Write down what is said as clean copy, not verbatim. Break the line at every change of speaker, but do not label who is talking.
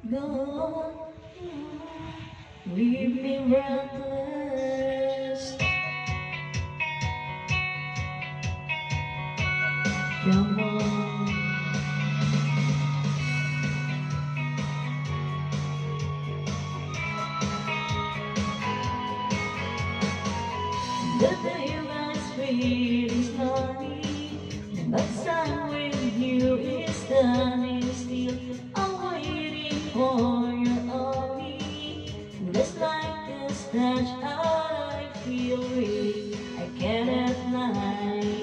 Don't leave me breathless. Come on. The day last week is funny, but sun with you is stunning still. I'm waiting for your only. Just like a snatch out I feel weak, I cannot lie.